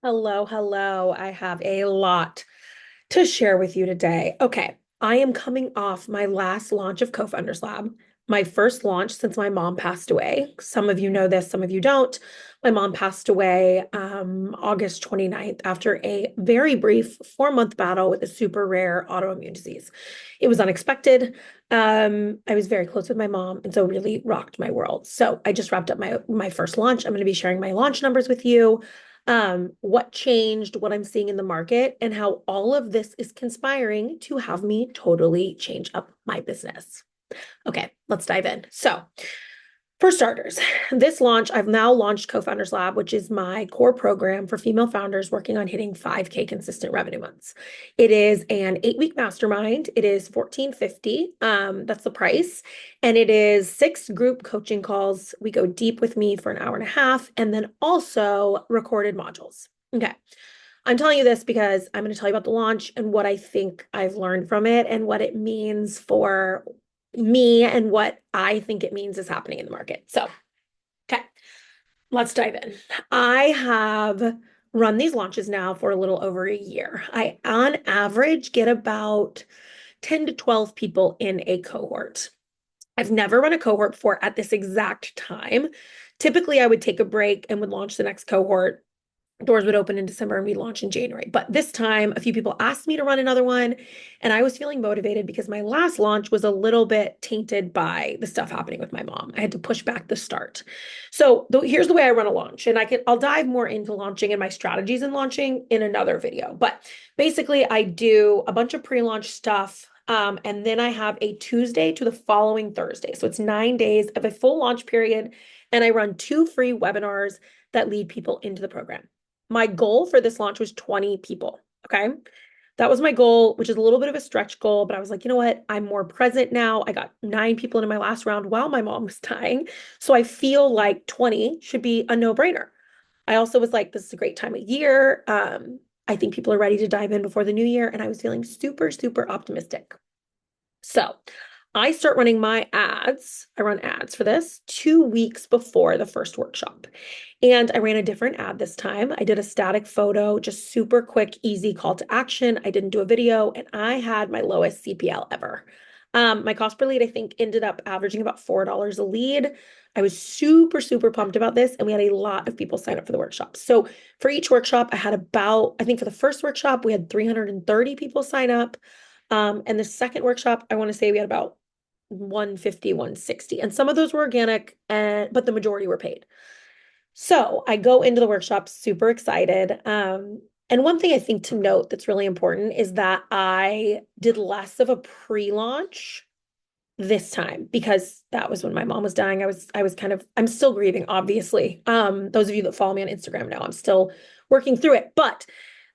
Hello, hello. I have a lot to share with you today. Okay, I am coming off my last launch of Co-Founders Lab, my first launch since my mom passed away. Some of you know this, some of you don't. My mom passed away August 29th after a very brief 4-month battle with a super rare autoimmune disease. It was unexpected. I was very close with my mom, and so really rocked my world. So I just wrapped up my first launch. I'm going to be sharing my launch numbers with you, what changed, what I'm seeing in the market, and how all of this is conspiring to have me totally change up my business. Okay, let's dive in. So, for starters, this launch, I've now launched Co-Founders Lab, which is my core program for female founders working on hitting 5K consistent revenue months. It is an 8-week mastermind. It is $1,450. That's the price. And it is 6 group coaching calls. We go deep with me for an hour and a half, and then also recorded modules. Okay. I'm telling you this because I'm going to tell you about the launch and what I think I've learned from it and what it means for me and what I think it means is happening in the market. So, okay, let's dive in. I have run these launches now for a little over a year. I, on average, get about 10 to 12 people in a cohort. I've never run a cohort before at this exact time. Typically, I would take a break and would launch the next cohort. Doors would open in December and we launch in January. But this time, a few people asked me to run another one, and I was feeling motivated because my last launch was a little bit tainted by the stuff happening with my mom. I had to push back the start. So here's the way I run a launch, and I'll dive more into launching and my strategies in launching in another video. But basically, I do a bunch of pre-launch stuff. And then I have a Tuesday to the following Thursday. So it's 9 days of a full launch period. And I run 2 free webinars that lead people into the program. My goal for this launch was 20 people. Okay. That was my goal, which is a little bit of a stretch goal, but I was like, you know what? I'm more present now. I got 9 people into my last round while my mom was dying. So I feel like 20 should be a no-brainer. I also was like, this is a great time of year. I think people are ready to dive in before the new year. And I was feeling super, super optimistic. So I start running my ads. I run ads for this 2 weeks before the first workshop. And I ran a different ad this time. I did a static photo, just super quick, easy call to action. I didn't do a video, and I had my lowest CPL ever. My cost per lead, I think, ended up averaging about $4 a lead. I was super, super pumped about this, and we had a lot of people sign up for the workshop. So for each workshop, I had about, I think for the first workshop, we had 330 people sign up. And the second workshop, I want to say we had about 150, 160. And some of those were organic, but the majority were paid. So I go into the workshop super excited. And one thing I think to note that's really important is that I did less of a pre-launch this time because that was when my mom was dying. I'm still grieving, obviously. Those of you that follow me on Instagram know I'm still working through it. But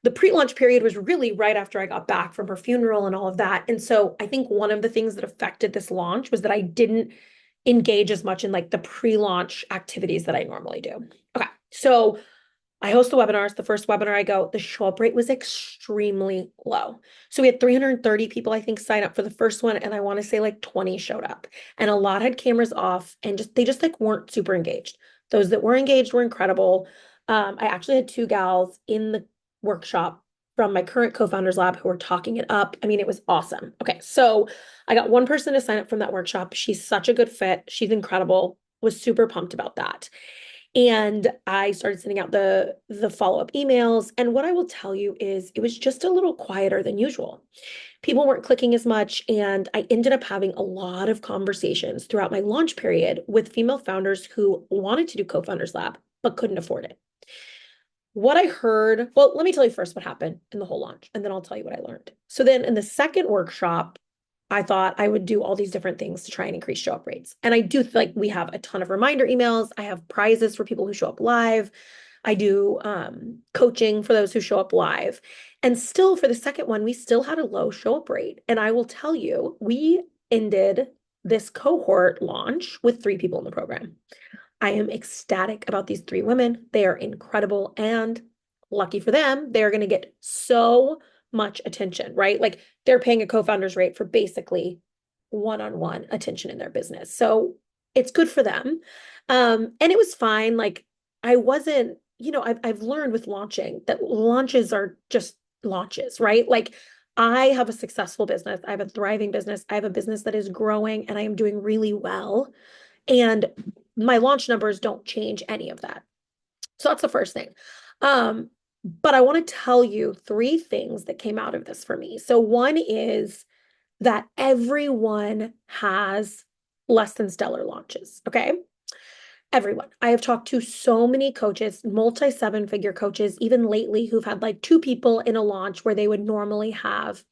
the pre-launch period was really right after I got back from her funeral and all of that. And so I think one of the things that affected this launch was that I didn't engage as much in like the pre-launch activities that I normally do. Okay. So I host the webinars. The first webinar I go, the show up rate was extremely low. So we had 330 people, I think, sign up for the first one. And I want to say like 20 showed up. And a lot had cameras off and they just like weren't super engaged. Those that were engaged were incredible. I actually had 2 gals in the workshop from my current co-founders lab who were talking it up. I mean, it was awesome. Okay, so I got one person to sign up from that workshop. She's such a good fit. She's incredible. Was super pumped about that. And I started sending out the follow-up emails. And what I will tell you is it was just a little quieter than usual. People weren't clicking as much, and I ended up having a lot of conversations throughout my launch period with female founders who wanted to do Co-Founders Lab but couldn't afford it. What I heard, well, let me tell you first what happened in the whole launch, and then I'll tell you what I learned. So then in the second workshop, I thought I would do all these different things to try and increase show up rates. And I do like we have a ton of reminder emails. I have prizes for people who show up live. I do coaching for those who show up live. And still for the second one, we still had a low show up rate. And I will tell you, we ended this cohort launch with 3 people in the program. I am ecstatic about these 3 women. They are incredible, and lucky for them, they're going to get so much attention, right? Like they're paying a co-founder's rate for basically one-on-one attention in their business. So it's good for them. And it was fine. Like I wasn't, I've learned with launching that launches are just launches, right? Like I have a successful business, I have a thriving business, I have a business that is growing and I am doing really well. And my launch numbers don't change any of that. So that's the first thing. Um, but I want to tell you three things that came out of this for me. So one is that everyone has less than stellar launches. Okay. Everyone. I have talked to so many coaches, multi seven figure coaches, even lately, who've had like two people in a launch where they would normally have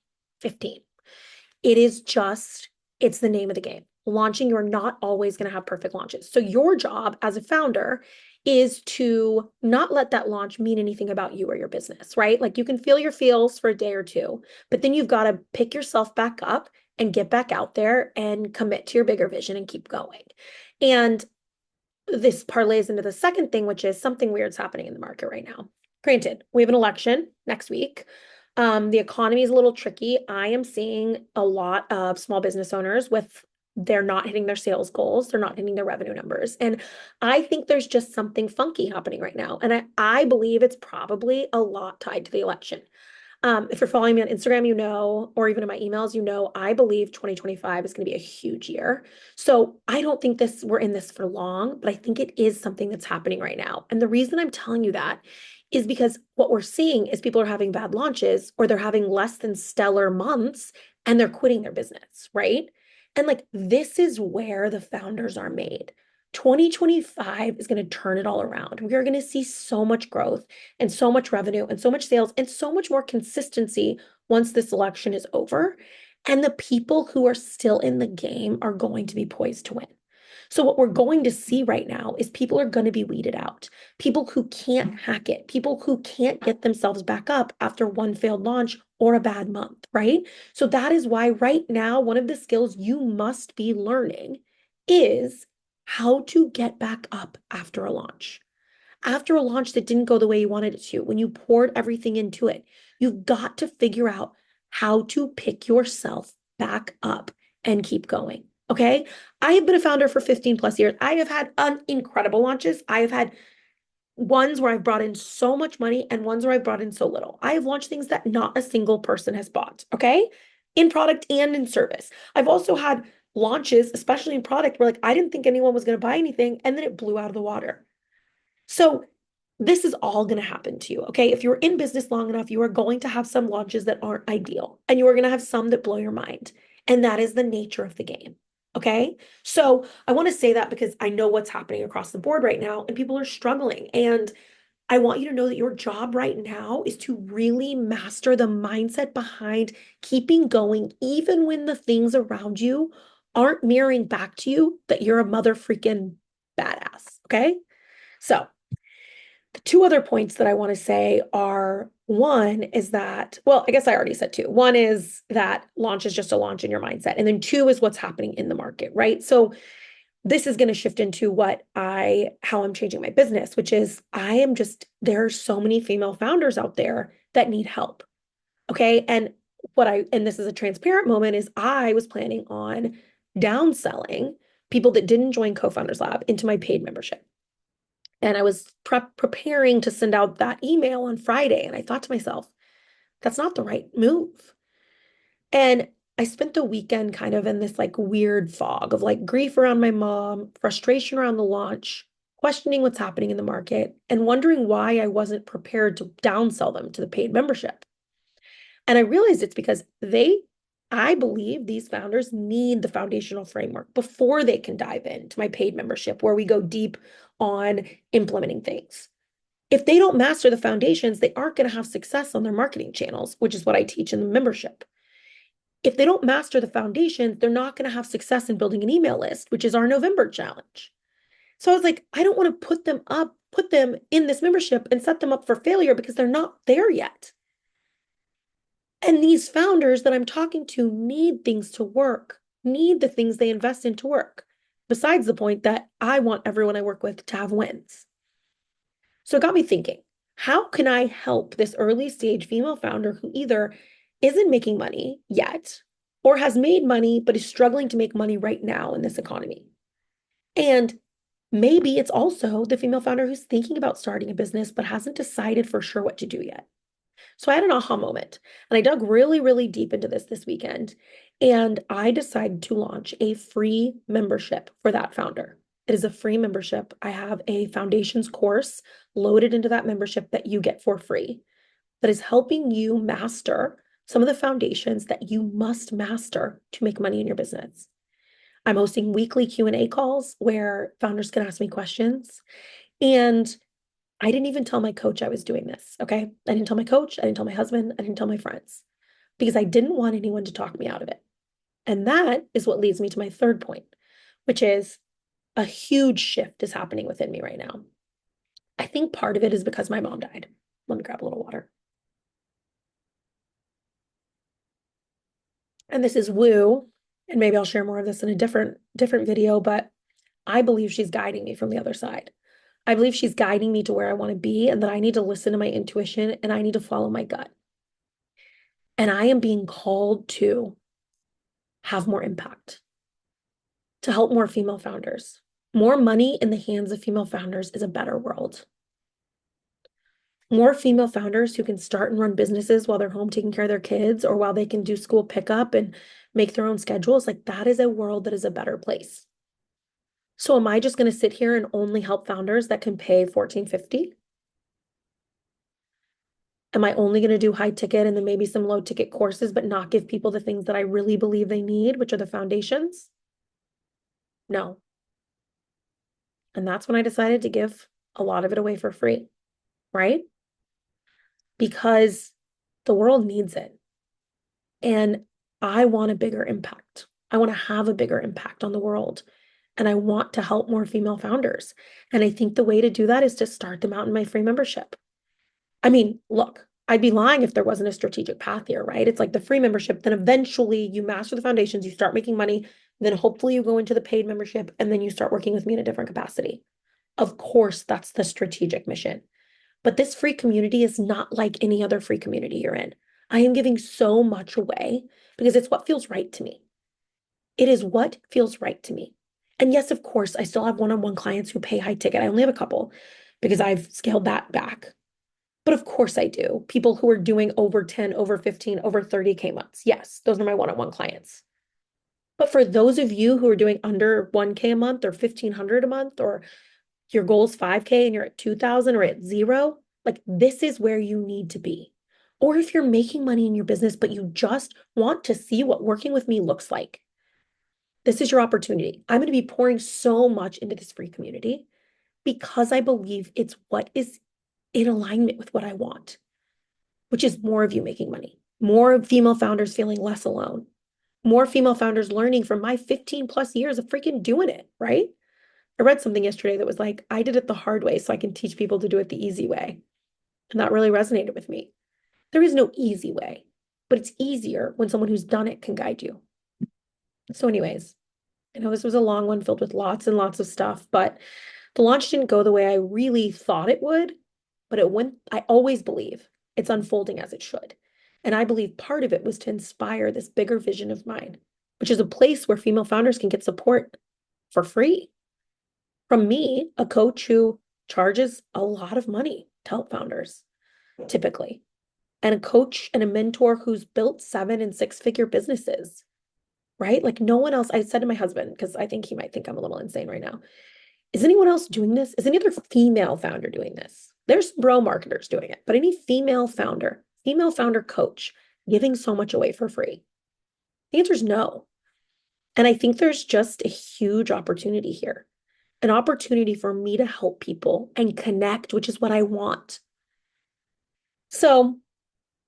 15. It is just, it's the name of the game. Launching, you're not always going to have perfect launches. So your job as a founder is to not let that launch mean anything about you or your business, right? Like you can feel your feels for a day or two, but then you've got to pick yourself back up and get back out there and commit to your bigger vision and keep going. And this parlays into the second thing, which is something weird's happening in the market right now. Granted, we have an election next week. The economy is a little tricky. I am seeing a lot of small business owners with they're not hitting their sales goals, they're not hitting their revenue numbers. And I think there's just something funky happening right now. And I believe it's probably a lot tied to the election. If you're following me on Instagram, or even in my emails, I believe 2025 is going to be a huge year. So I don't think we're in this for long, but I think it is something that's happening right now. And the reason I'm telling you that is because what we're seeing is people are having bad launches or they're having less than stellar months and they're quitting their business, right? And like this is where the founders are made. 2025 is going to turn it all around. We are going to see so much growth and so much revenue and so much sales and so much more consistency once this election is over. And the people who are still in the game are going to be poised to win. So what we're going to see right now is people are going to be weeded out. People who can't hack it, people who can't get themselves back up after one failed launch or a bad month, right? So that is why right now, one of the skills you must be learning is how to get back up after a launch. After a launch that didn't go the way you wanted it to, when you poured everything into it, you've got to figure out how to pick yourself back up and keep going. Okay. I have been a founder for 15 plus years. I have had incredible launches. I have had ones where I've brought in so much money and ones where I've brought in so little. I have launched things that not a single person has bought. Okay. In product and in service. I've also had launches, especially in product, where like I didn't think anyone was going to buy anything and then it blew out of the water. So this is all going to happen to you. Okay. If you're in business long enough, you are going to have some launches that aren't ideal and you are going to have some that blow your mind. And that is the nature of the game. Okay. So I want to say that because I know what's happening across the board right now and people are struggling. And I want you to know that your job right now is to really master the mindset behind keeping going, even when the things around you aren't mirroring back to you that you're a mother freaking badass. Okay. So the two other points that I want to say are one is that, well, I guess I already said two. One is that launch is just a launch in your mindset. And then two is what's happening in the market, right? So this is going to shift into how I'm changing my business, which is there are so many female founders out there that need help. Okay. And this is a transparent moment, is I was planning on downselling people that didn't join Co-Founders Lab into my paid membership. And I was preparing to send out that email on Friday. And I thought to myself, that's not the right move. And I spent the weekend kind of in this like weird fog of like grief around my mom, frustration around the launch, questioning what's happening in the market, and wondering why I wasn't prepared to downsell them to the paid membership. And I realized it's because I believe these founders need the foundational framework before they can dive into my paid membership, where we go deep on implementing things. If they don't master the foundations, they aren't going to have success on their marketing channels, which is what I teach in the membership. If they don't master the foundations, they're not going to have success in building an email list, which is our November challenge. So I was like, I don't want to put them in this membership and set them up for failure because they're not there yet. And these founders that I'm talking to need things to work, need the things they invest in to work, besides the point that I want everyone I work with to have wins. So it got me thinking, how can I help this early stage female founder who either isn't making money yet or has made money but is struggling to make money right now in this economy? And Maybe it's also the female founder who's thinking about starting a business but hasn't decided for sure what to do yet. So I had an aha moment and I dug really, really deep into this weekend. And I decided to launch a free membership for that founder. It is a free membership. I have a foundations course loaded into that membership that you get for free that is helping you master some of the foundations that you must master to make money in your business. I'm hosting weekly Q&A calls where founders can ask me questions. And I didn't even tell my coach I was doing this, okay? I didn't tell my coach, I didn't tell my husband, I didn't tell my friends because I didn't want anyone to talk me out of it. And that is what leads me to my third point, which is a huge shift is happening within me right now. I think part of it is because my mom died. Let me grab a little water. And this is woo, and maybe I'll share more of this in a different video, but I believe she's guiding me from the other side. I believe she's guiding me to where I want to be and that I need to listen to my intuition and I need to follow my gut. And I am being called to have more impact, to help more female founders. More money in the hands of female founders is a better world. More female founders who can start and run businesses while they're home taking care of their kids or while they can do school pickup and make their own schedules, like that is a world that is a better place. So am I just going to sit here and only help founders that can pay $14.50? Am I only going to do high ticket and then maybe some low ticket courses, but not give people the things that I really believe they need, which are the foundations? No. And that's when I decided to give a lot of it away for free, right? Because the world needs it. And I want a bigger impact. I want to have a bigger impact on the world. And I want to help more female founders. And I think the way to do that is to start them out in my free membership. I mean, look, I'd be lying if there wasn't a strategic path here, right? It's like the free membership, then eventually you master the foundations, you start making money, then hopefully you go into the paid membership, and then you start working with me in a different capacity. Of course, that's the strategic mission. But this free community is not like any other free community you're in. I am giving so much away because it's what feels right to me. It is what feels right to me. And yes, of course, I still have one-on-one clients who pay high ticket. I only have a couple because I've scaled that back. But of course I do. People who are doing over 10, over 15, over 30K months. Yes, those are my one-on-one clients. But for those of you who are doing under 1K a month or 1,500 a month, or your goal is 5K and you're at 2,000 or at zero, like this is where you need to be. Or if you're making money in your business, but you just want to see what working with me looks like, this is your opportunity. I'm going to be pouring so much into this free community because I believe it's what is in alignment with what I want, which is more of you making money, more female founders feeling less alone, more female founders learning from my 15 plus years of freaking doing it, right? I read something yesterday that was like, I did it the hard way so I can teach people to do it the easy way. And that really resonated with me. There is no easy way, but it's easier when someone who's done it can guide you. So, anyways, I know this was a long one filled with lots and lots of stuff, but the launch didn't go the way I really thought it would, but it went, I always believe it's unfolding as it should. And I believe part of it was to inspire this bigger vision of mine, which is a place where female founders can get support for free from me, a coach who charges a lot of money to help founders, typically, and a coach and a mentor who's built 7 and 6-figure businesses, right? Like no one else. I said to my husband, because I think he might think I'm a little insane right now, is anyone else doing this? Is any other female founder doing this? There's bro marketers doing it, but any female founder coach giving so much away for free? The answer is no. And I think there's just a huge opportunity here, an opportunity for me to help people and connect, which is what I want. So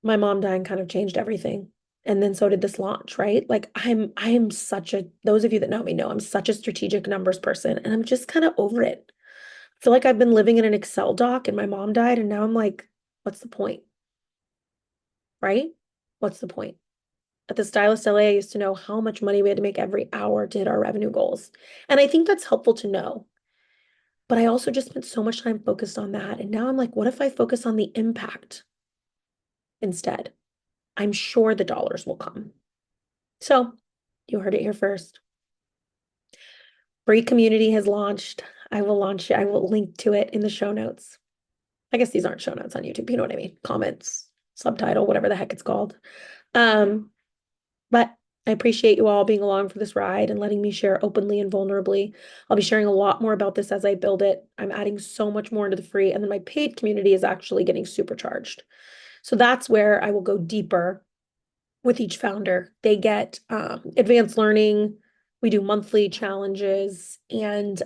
my mom dying kind of changed everything. And then so did this launch, right? Like I am such a, those of you that know me know I'm such a strategic numbers person and I'm just kind of over it. I feel like I've been living in an Excel doc and my mom died and now I'm like, what's the point? Right? What's the point? At the Stylist LA, I used to know how much money we had to make every hour to hit our revenue goals. And I think that's helpful to know. But I also just spent so much time focused on that. And now I'm like, what if I focus on the impact instead? I'm sure the dollars will come. So you heard it here first. Free community has launched. I will launch it. I will link to it in the show notes. I guess these aren't show notes on YouTube. You know what I mean? Comments, subtitle, whatever the heck it's called. Um, but I appreciate you all being along for this ride and letting me share openly and vulnerably. I'll be sharing a lot more about this as I build it. I'm adding so much more into the free, and then my paid community is actually getting supercharged. So that's where I will go deeper with each founder. They get advanced learning. We do monthly challenges and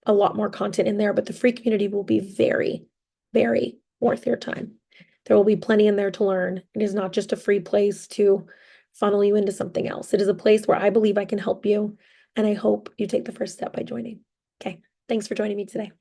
a lot more content in there, but the free community will be very, very worth your time. There will be plenty in there to learn. It is not just a free place to funnel you into something else. It is a place where I believe I can help you, and I hope you take the first step by joining. Okay, thanks for joining me today.